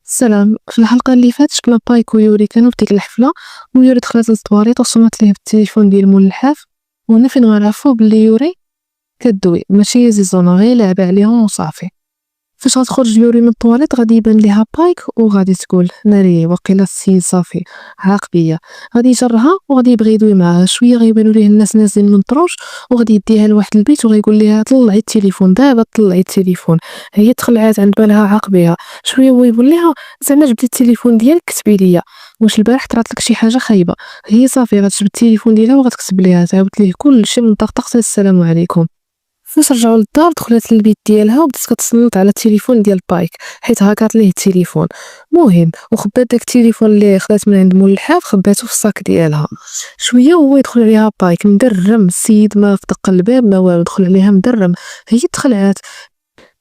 السلام. في الحلقه اللي فاتت شفنا بايك ويوري كانوا في ديك الحفله، ويوري دخلت للطواليط وصمت ليه بالتليفون ديال مول الحاف. وهنا فين غنعرفو بلي يوري كدوي ماشي زيزونا، غير لعبه عليهم وصافي. فاش غتخرج يوري من الطواليط غادي يبان ليها بايك وغادي تقول ناري واقيلا السيد صافي عاق بيا. غادي يجرها وغادي يبغي يدوي معاها شويه، غيبانوا ليه الناس نازلين من الدروج، وغادي يديها لواحد البيت وغيقول ليها طلعي التليفون دابا، طلعي التليفون. هي تخلعات عند بالها عاق بيها شويه، هو يقول لها زعما جبدي التليفون ديالك كتبي ليا، واش البارح طرات لك شي حاجه خايبه؟ هي صافي غتجبد التليفون ديالها وغتكتب ليها، تعاودت ليه كلشي من طقطق السلام عليكم. فاش رجعوا للدار دخلت للبيت ديالها وبدات كتصنت على التليفون ديال بايك، حيت هاكات ليه التليفون. مهم وخبات داك التليفون اللي خدات من عند مول الحاف خباتو في الصاك ديالها. شويه هو يدخل عليها بايك مدرم، السيد ما فدق الباب ما والو، دخل عليها مدرم. هي تخلعات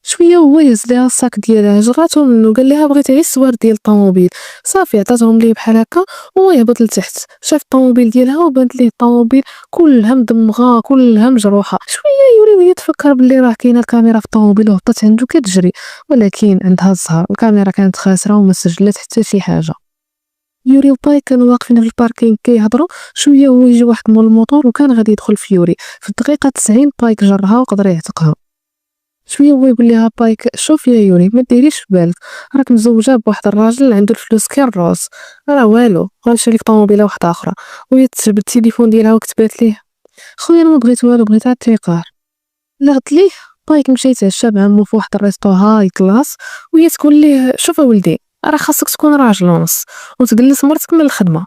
شويه، هو يهز ليها الصاك ديالها جراتو منو، قال لها بغيت غير السوار ديال الطوموبيل. صافي عطاتهم ليه بحال هكا وهو يهبط لتحت، شاف الطوموبيل ديالها وبانت ليه الطوموبيل كلها مدمغه كلها مجروحه. شويه يولي وهي تفكر بلي راه كاينه الكاميرا في الطوموبيل وهبطت عنده كتجري، ولكن عندها الزهر الكاميرا كانت خاسره وما سجلت حتى شي حاجه. يوري وبايك كانوا واقفين في الباركينغ كيهضروا. شويه هو يجي واحد مول الموطور وكان غادي يدخل في يوري. في الدقيقه 90 بايك جرها وقدر يعتقها. شويه هو يقول لها بايك شوف يا يوري ما ديريش في بالك، راك مزوجه بواحد الراجل اللي عنده الفلوس كالروس، راه والو غنشري لك طوموبيله واحده اخرى. وهي تجبد التليفون ديالها وكتبات ليه خويا انا ما بغيت والو، بغيت غير التيقار. لغت ليه بايك مشى يتعشى مع مو في واحد الريستو هاي كلاس، وهي تقول ليه شوف ولدي راه خاصك تكون راجل ونص وتجلس مرتك من الخدمه.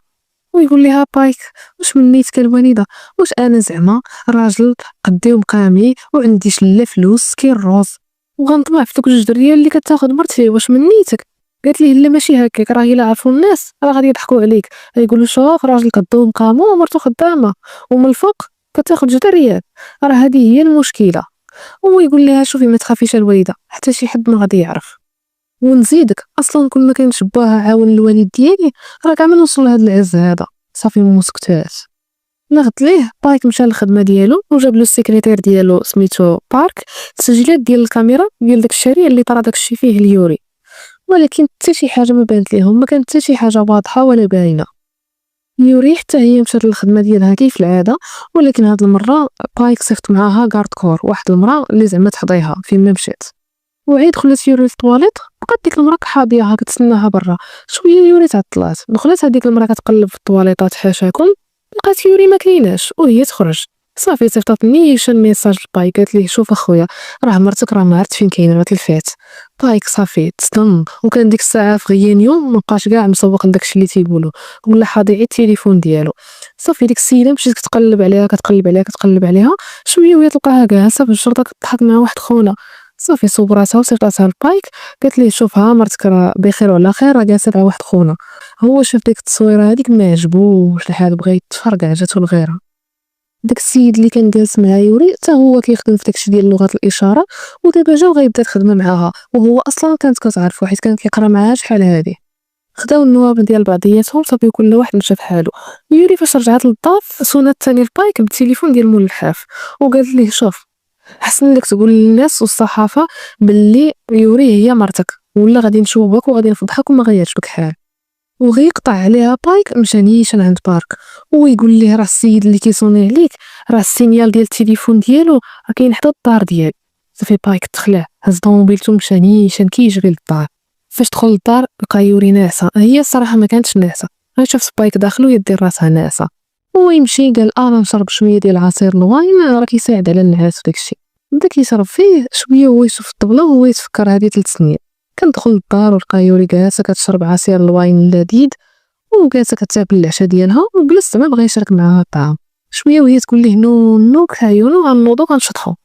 ويقول لها بايك واش من نيتك الوالده، واش انا زعما راجل قدي ومقامي وعنديش لا فلوس كاين روز وغنطمع في دوك جوج دريال اللي كتاخد مرتي، واش من نيتك؟ قالت ليه لا ماشي هكاك، راه الا عرفوا الناس راه غادي يضحكوا عليك، غيقولوا شوف راجل قدو ومقامو ومرتو خدامه ومن الفوق كتاخد جوج دريال، راه هذه هي المشكله. هو يقول لها شوفي ما تخافيش الوالده حتى شي حد ما غادي يعرف، ونزيدك اصلا كل ما كانش باها عاون الوالد ديالي راه كاع ما نوصل لهاد العز هذا. صافي مسكتات. نغت ليه بايك مشى للخدمه ديالو وجاب له السكرتير ديالو سميتو بارك التسجيلات ديال الكاميرا ديال داك الشارع اللي طرا داكشي فيه اليوري، ولكن حتى شي حاجه ما بانت ليهم، ما كانت حتى شي حاجه واضحه ولا باينه. يوري حتى هي مشات للخدمه ديالها كيف العاده، ولكن هاد المره بايك صيفط معاها كارد كور، واحد المراه اللي زعما تحضيها فين ما مشات. وعيد خلات يوري في الطواليط، بقات ديك المرا حاضيها كتسناها برا. شويه يوري تعطلات، دخلت هذيك المرا كتقلب في الطواليطات حاشاكم، لقات يوري ما كايناش وهي تخرج. صافي صيفطات نيشان ميساج لبايك قالت ليه شوف اخويا راه مرتك راه ما عرفت فين كاينه راه تلفات. بايك صافي تصدم، وكان ديك الساعه في غيانيوم مابقاش كاع مسوق لداكشي اللي تيقولوا، ولا حاضي عيد التليفون ديالو. صافي ديك السيده مشات كتقلب عليها كتقلب عليها كتقلب عليها، شويه وهي تلقاها جالسه في الشرطه كتضحك مع واحد خونا. صافي صوراتها وصيفطاتها لبايك قالت ليه شوف ها مرتك راه بخير وعلى خير، راه جالسه مع واحد خونا. هو شاف ديك التصويره هذيك ما عجبوش الحال، بغا يتفرقع جاتو الغيره. داك السيد اللي كان جالس مع يوري حتى هو كيخدم في داكشي ديال لغه الاشاره، ودابا جا وغيبدا الخدمه معاها، وهو اصلا كانت كتعرفو حيت كان كيقرا معاها شحال هادي. خداو النواب ديال بعضياتهم صافي كل واحد مشى فحالو. يوري فاش رجعت للدار سونات ثاني البايك بالتليفون ديال مول الحاف وقالت ليه شوف حسن لك تقول للناس والصحافه باللي يوري هي مرتك، ولا غادي نشوبك وغادي نفضحك وما غيعجبك حال. وغيقطع عليها بايك مشى نيشان عند بارك ويقول ليه راه السيد اللي كيصوني عليك راه السينيال ديال التليفون ديالو راه كاين حتى الدار ديالك. صافي بايك تخلع هز طوموبيلتو مشى نيشان كيجري للدار. فاش دخل للدار لقى يوري ناعسه، هي الصراحه ما كانتش ناعسه، غير شاف بايك داخل وهي دير راسها ناعسه. هو يمشي قال انا نشرب شويه ديال عصير الواين راه كيساعد على النعاس وداكشي. بدا كيشرب فيه شويه وهو يشوف الطبله وهو يتفكر هذه 3 سنين. كندخل للدار ولقى يوري جالسه كتشرب عصير الواين اللذيذ وجالسه كتاكل العشاء ديالها، وجلس زعما بغا يشارك معاها الطعام. شويه وهي تقول ليه نو نو كعيونو غنوضو غنشطحو،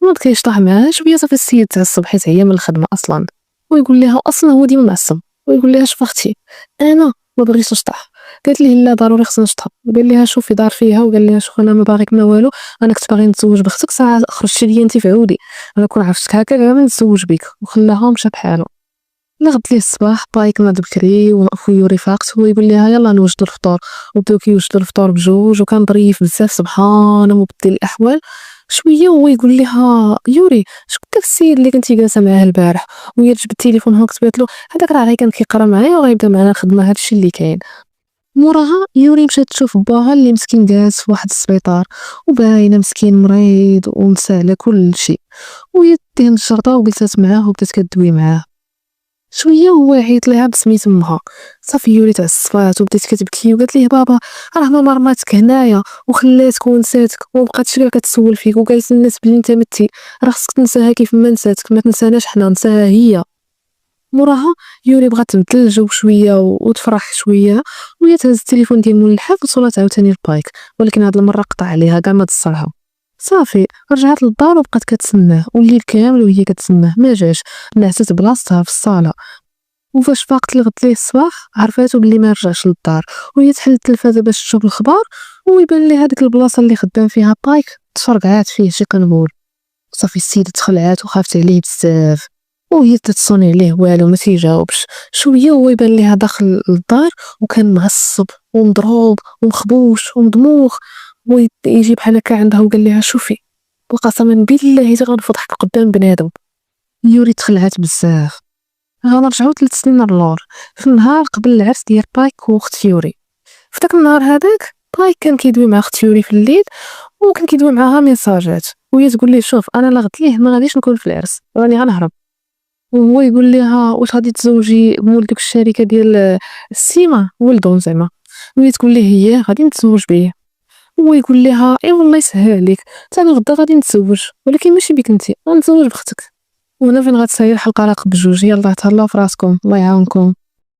نوض كيشطح معاها شويه. صافي السيد تعصب حيت هي من الخدمه اصلا، ويقول لها اصلا هو ديما معصب، ويقول لها شوف اختي انا ما بغيتش نشطح. قالت ليه لا ضروري خصنا نشطح. قال لها شوفي دار فيها وقال لها شوف انا ما باغيك ما والو، انا كنت باغي نتزوج باختك ساعه خرجتي ليا انت في عودي، انا كون عرفتك هكا كاع ما نتزوج بك. وخلاها ومشى بحالو. نغد ليه الصباح بايك ناض بكري وخويو رفاقته ويقول لها يلا نوجدوا الفطور، وبداو كيوجدوا الفطور بجوج وكان ظريف بزاف سبحان مبدل الاحوال. شويه هو يقول لها يوري شكون داك السيد اللي كنتي جالسه معاه البارح، وهي تجبد التليفون هاك تبات له هذاك راه غير كان كيقرا معايا وغيبدا معنا الخدمه هادشي اللي كاين. موراها يوري مشات تشوف باها اللي مسكين جالس في واحد السبيطار وباينه مسكين مريض ونسى على كل شيء، وهي دهن الشرطه وجلست معاه وبدات كدوي معاه. شويه هو عيط ليها بسميت امها. صافي يوري تعصفات وبدات كتبكي وقالت ليه بابا راه ماما رماتك هنايا وخلاتك ونساتك ومبقاتش كاع كتسول فيك وقالت للناس بلي انت متي، راه خصك تنساها كيف ما نساتك، ما تنساناش حنا، نساها هي. موراها يوري بغات تبدل الجو شويه وتفرح شويه، وهي تهز التليفون ديال مول الحاف وصلت عاوتاني البايك، ولكن هاد المره قطع عليها كاع ما تصلها. صافي رجعت للدار وبقات كتسناه، والليل كامل وهي كتسناه ما جاش، نعست بلاصتها في الصاله. وفاش فاقت الغد ليه الصباح عرفاتو بلي ما رجعش للدار، وهي تحل التلفازه باش تشوف الخبار، ويبان ليها ديك البلاصه اللي خدام فيها بايك تفرقعات فيه شي قنبول. صافي السيده تخلعات وخافت عليه بزاف، وهي تتصوني عليه والو ما تيجاوبش. شويه هو يبان ليها داخل للدار وكان معصب ومضروب ومخبوش ومدموخ، ويجي بحال هكا عندها وقال لها شوفي وقسما بالله حتى غنفضحك قدام بنادم. يوري تخلعات بزاف. غنرجعو 3 سنين للور، في النهار قبل العرس ديال بايك واخت يوري. في داك النهار هذاك بايك كان كيدوي مع اخت يوري في الليل، وكان كيدوي معاها ميساجات، وهي تقول ليه شوف انا لا غد ليه ما غاديش نكون في العرس راني غنهرب، وهو يقول لها واش غادي تزوجي مول ديك الشركه ديال السيما ولدهم زعما، وهي تقول ليه هي غادي نتزوج بيه. هو يقول لها اي والله يسهل عليك حتى غدا غادي نتزوج، ولكن ماشي بك انت، غنتزوج بختك. وهنا فين غتساير الحلقه راه بجوج. يلا تهلاو في راسكم، الله يعاونكم.